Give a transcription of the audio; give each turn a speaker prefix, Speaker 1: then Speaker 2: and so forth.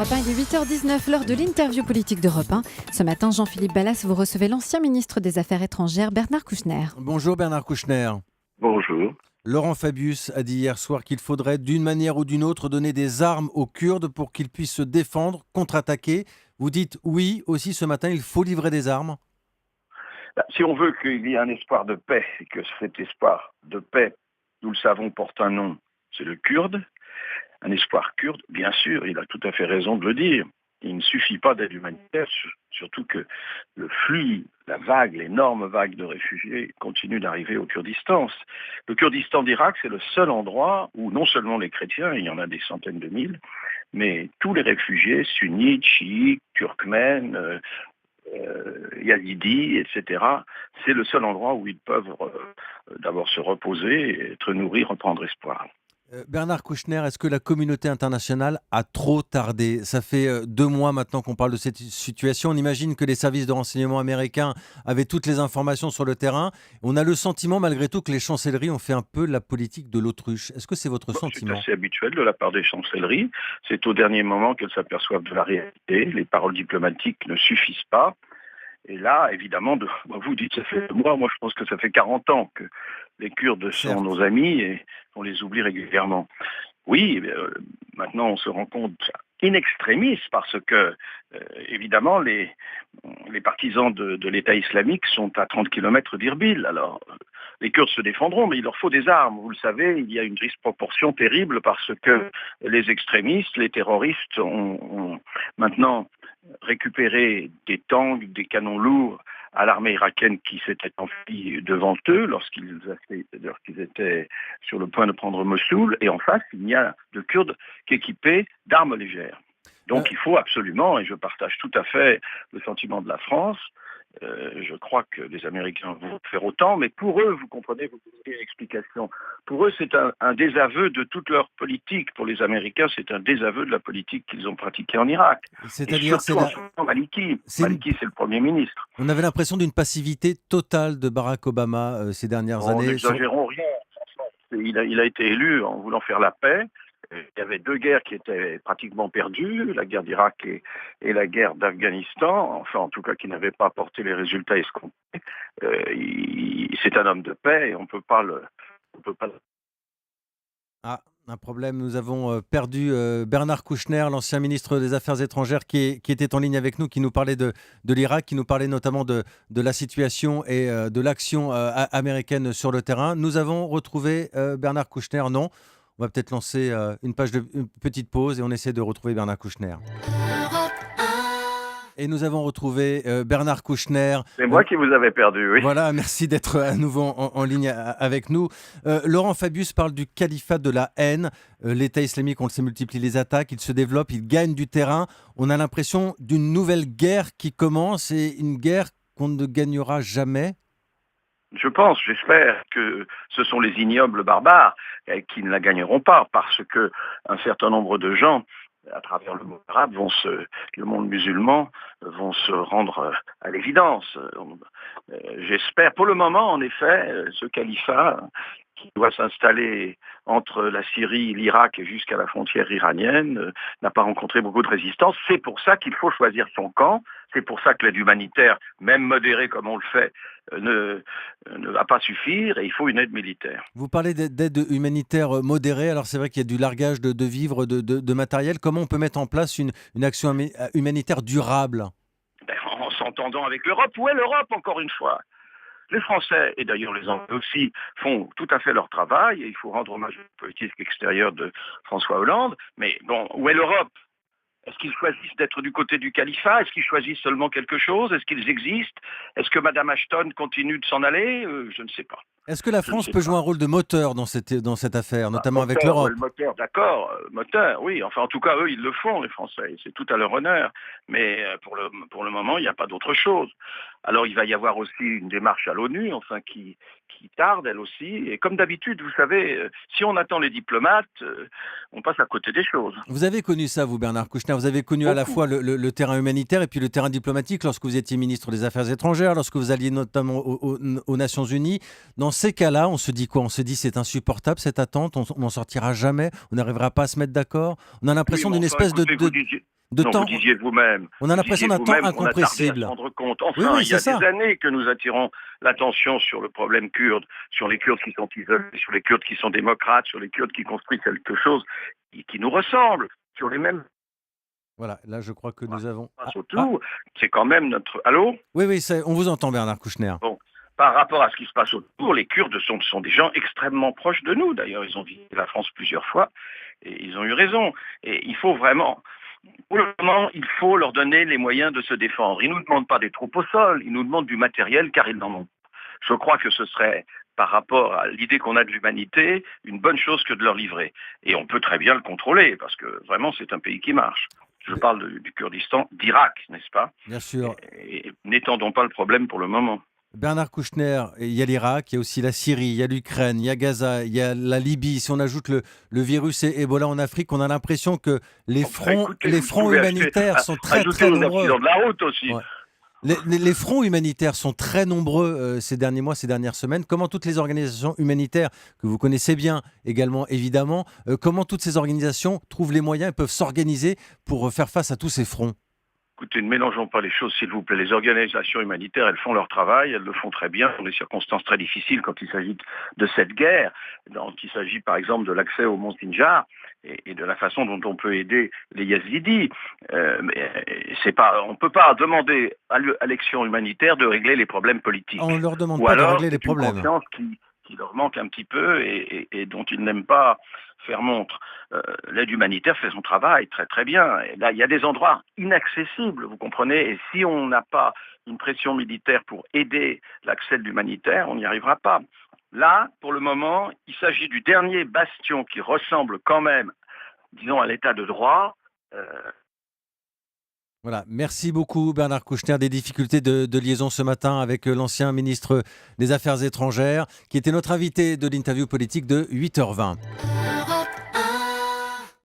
Speaker 1: Europe 1, il est 8h19, l'heure de l'interview politique d'Europe 1. Ce matin, Jean-Philippe Ballas, vous recevez l'ancien ministre des Affaires étrangères, Bernard Kouchner.
Speaker 2: Bonjour Bernard Kouchner.
Speaker 3: Bonjour.
Speaker 2: Laurent Fabius a dit hier soir qu'il faudrait d'une manière ou d'une autre donner des armes aux Kurdes pour qu'ils puissent se défendre, contre-attaquer. Vous dites oui, aussi ce matin, il faut livrer des armes.
Speaker 3: Si on veut qu'il y ait un espoir de paix, et que cet espoir de paix, nous le savons, porte un nom, c'est le Kurde, un espoir kurde, bien sûr, il a tout à fait raison de le dire. Il ne suffit pas d'aide humanitaire, surtout que le flux, la vague, l'énorme vague de réfugiés continue d'arriver au Kurdistan. Le Kurdistan d'Irak, c'est le seul endroit où non seulement les chrétiens, il y en a des centaines de mille, mais tous les réfugiés, sunnites, chiites, turkmènes, yazidis, etc., c'est le seul endroit où ils peuvent d'abord se reposer, être nourris, reprendre espoir.
Speaker 2: Bernard Kouchner, est-ce que la communauté internationale a trop tardé? Ça fait 2 mois maintenant qu'on parle de cette situation. On imagine que les services de renseignement américains avaient toutes les informations sur le terrain. On a le sentiment malgré tout que les chancelleries ont fait un peu la politique de l'autruche. Est-ce que c'est votre sentiment?
Speaker 3: C'est assez habituel de la part des chancelleries. C'est au dernier moment qu'elles s'aperçoivent de la réalité. Les paroles diplomatiques ne suffisent pas. Et là, évidemment, vous dites ça fait 2 mois, moi je pense que ça fait 40 ans que les Kurdes sont nos amis et on les oublie régulièrement. Oui, maintenant on se rend compte in extremis parce que, évidemment, les partisans de l'État islamique sont à 30 km d'Irbil. Alors, les Kurdes se défendront, mais il leur faut des armes. Vous le savez, il y a une disproportion terrible parce que les extrémistes, les terroristes ont maintenant récupéré des tanks, des canons lourds à l'armée irakienne qui s'était enfuie devant eux lorsqu'ils étaient sur le point de prendre Mossoul. Et en face, il n'y a de Kurdes qu'équipés d'armes légères. Donc il faut absolument, et je partage tout à fait le sentiment de la France, je crois que les Américains vont faire autant, mais pour eux, vous comprenez, vous avez une explication. Pour eux, c'est un désaveu de toute leur politique. Pour les Américains, c'est un désaveu de la politique qu'ils ont pratiquée en Irak.
Speaker 2: C'est-à-dire,
Speaker 3: Maliki, c'est le Premier ministre.
Speaker 2: On avait l'impression d'une passivité totale de Barack Obama ces dernières années.
Speaker 3: N'exagérons rien. Il a été élu en voulant faire la paix. Il y avait 2 guerres qui étaient pratiquement perdues, la guerre d'Irak et la guerre d'Afghanistan, enfin en tout cas qui n'avaient pas apporté les résultats escomptés. C'est un homme de paix et on peut pas.
Speaker 2: Ah, un problème, nous avons perdu Bernard Kouchner, l'ancien ministre des Affaires étrangères qui était en ligne avec nous, qui nous parlait de l'Irak, qui nous parlait notamment de la situation et de l'action américaine sur le terrain. Nous avons retrouvé Bernard Kouchner, non? On va peut-être lancer une petite pause et on essaie de retrouver Bernard Kouchner. Et nous avons retrouvé Bernard Kouchner.
Speaker 3: C'est moi qui vous avais perdu, oui.
Speaker 2: Voilà, merci d'être à nouveau en ligne avec nous. Laurent Fabius parle du califat de la haine. L'État islamique, on le sait, multiplie les attaques, il se développe, il gagne du terrain. On a l'impression d'une nouvelle guerre qui commence et une guerre qu'on ne gagnera jamais.
Speaker 3: J'espère que ce sont les ignobles barbares qui ne la gagneront pas, parce que un certain nombre de gens, à travers le monde arabe, le monde musulman, vont se rendre à l'évidence. J'espère, pour le moment, en effet, ce califat qui doit s'installer entre la Syrie, l'Irak et jusqu'à la frontière iranienne, n'a pas rencontré beaucoup de résistance. C'est pour ça qu'il faut choisir son camp. C'est pour ça que l'aide humanitaire, même modérée comme on le fait, ne va pas suffire et il faut une aide militaire.
Speaker 2: Vous parlez d'aide humanitaire modérée. Alors c'est vrai qu'il y a du largage de vivres, de matériel. Comment on peut mettre en place une action humanitaire durable?
Speaker 3: En s'entendant avec l'Europe. Où est l'Europe, encore une fois? Les Français, et d'ailleurs les Anglais aussi, font tout à fait leur travail, et il faut rendre hommage à la politique extérieure de François Hollande, mais bon, où est l'Europe? Est-ce qu'ils choisissent d'être du côté du califat? Est-ce qu'ils choisissent seulement quelque chose? Est-ce qu'ils existent? Est-ce que Mme Ashton continue de s'en aller? Je ne sais pas.
Speaker 2: Est-ce que la France peut jouer un rôle de moteur dans cette affaire, notamment avec l'Europe?
Speaker 3: Le moteur, d'accord, moteur, oui. Enfin, en tout cas, eux, ils le font, les Français. C'est tout à leur honneur. Mais pour le moment, il n'y a pas d'autre chose. Alors il va y avoir aussi une démarche à l'ONU, enfin qui tarde elle aussi. Et comme d'habitude, vous savez, si on attend les diplomates, on passe à côté des choses.
Speaker 2: Vous avez connu ça, vous, Bernard Kouchner. Vous avez connu à la
Speaker 3: Beaucoup.
Speaker 2: fois le terrain humanitaire et puis le terrain diplomatique lorsque vous étiez ministre des Affaires étrangères, lorsque vous alliez notamment aux Nations Unies. Dans ces cas-là, on se dit quoi? On se dit c'est insupportable cette attente, on n'en sortira jamais, on n'arrivera pas à se mettre d'accord. On a
Speaker 3: Oui,
Speaker 2: l'impression
Speaker 3: mais
Speaker 2: d'une
Speaker 3: enfin,
Speaker 2: espèce
Speaker 3: écoutez,
Speaker 2: de
Speaker 3: non, vous
Speaker 2: temps.
Speaker 3: disiez vous-même,
Speaker 2: On a l'impression d'un temps
Speaker 3: qu'on a tardé à se
Speaker 2: incompressible.
Speaker 3: rendre compte.
Speaker 2: Oui,
Speaker 3: Enfin,
Speaker 2: oui,
Speaker 3: il y
Speaker 2: c'est
Speaker 3: a
Speaker 2: ça.
Speaker 3: des années que nous attirons l'attention sur le problème kurde, sur les Kurdes qui sont isolés, sur les Kurdes qui sont démocrates, sur les Kurdes qui construisent quelque chose qui nous ressemble, sur les mêmes
Speaker 2: Voilà, là, je crois que nous avons.
Speaker 3: passe autour. C'est quand même notre... Allô?
Speaker 2: Oui, oui, on vous entend, Bernard Kouchner.
Speaker 3: Bon. Par rapport à ce qui se passe autour, les Kurdes sont des gens extrêmement proches de nous. D'ailleurs, ils ont visité la France plusieurs fois et ils ont eu raison. Et il faut vraiment... Pour le moment, il faut leur donner les moyens de se défendre. Ils ne nous demandent pas des troupes au sol, ils nous demandent du matériel car ils n'en ont pas. Je crois que ce serait, par rapport à l'idée qu'on a de l'humanité, une bonne chose que de leur livrer. Et on peut très bien le contrôler parce que vraiment c'est un pays qui marche. Je parle du Kurdistan, d'Irak, n'est-ce pas?
Speaker 2: Bien sûr.
Speaker 3: Et n'étendons pas le problème pour le moment.
Speaker 2: Bernard Kouchner, il y a l'Irak, il y a aussi la Syrie, il y a l'Ukraine, il y a Gaza, il y a la Libye. Si on ajoute le virus Ebola en Afrique, on a l'impression que les
Speaker 3: Écoutez, vous
Speaker 2: fronts
Speaker 3: pouvez
Speaker 2: humanitaires sont très
Speaker 3: ajouter
Speaker 2: très
Speaker 3: aux
Speaker 2: nombreux.
Speaker 3: accidents de la route aussi.
Speaker 2: Ouais. Les fronts humanitaires sont très nombreux ces derniers mois, ces dernières semaines. Comment toutes les organisations humanitaires, que vous connaissez bien également évidemment, comment toutes ces organisations trouvent les moyens et peuvent s'organiser pour faire face à tous ces fronts?
Speaker 3: Écoutez, ne mélangeons pas les choses, s'il vous plaît. Les organisations humanitaires, elles font leur travail, elles le font très bien, dans des circonstances très difficiles quand il s'agit de cette guerre, quand il s'agit par exemple de l'accès au mont Sinjar et de la façon dont on peut aider les Yazidis. On ne peut pas demander à l'action humanitaire de régler les problèmes politiques.
Speaker 2: On ne leur demande
Speaker 3: Ou
Speaker 2: pas de
Speaker 3: alors,
Speaker 2: régler les
Speaker 3: c'est une
Speaker 2: problèmes.
Speaker 3: conscience qui leur manque un petit peu et dont ils n'aiment pas faire montre. L'aide humanitaire fait son travail très très bien. Et là, il y a des endroits inaccessibles, vous comprenez. Et si on n'a pas une pression militaire pour aider l'accès de l'humanitaire, on n'y arrivera pas. Là, pour le moment, il s'agit du dernier bastion qui ressemble quand même, disons, à l'état de droit.
Speaker 2: Voilà, merci beaucoup Bernard Kouchner. Des difficultés de liaison ce matin avec l'ancien ministre des Affaires étrangères qui était notre invité de l'interview politique de 8h20.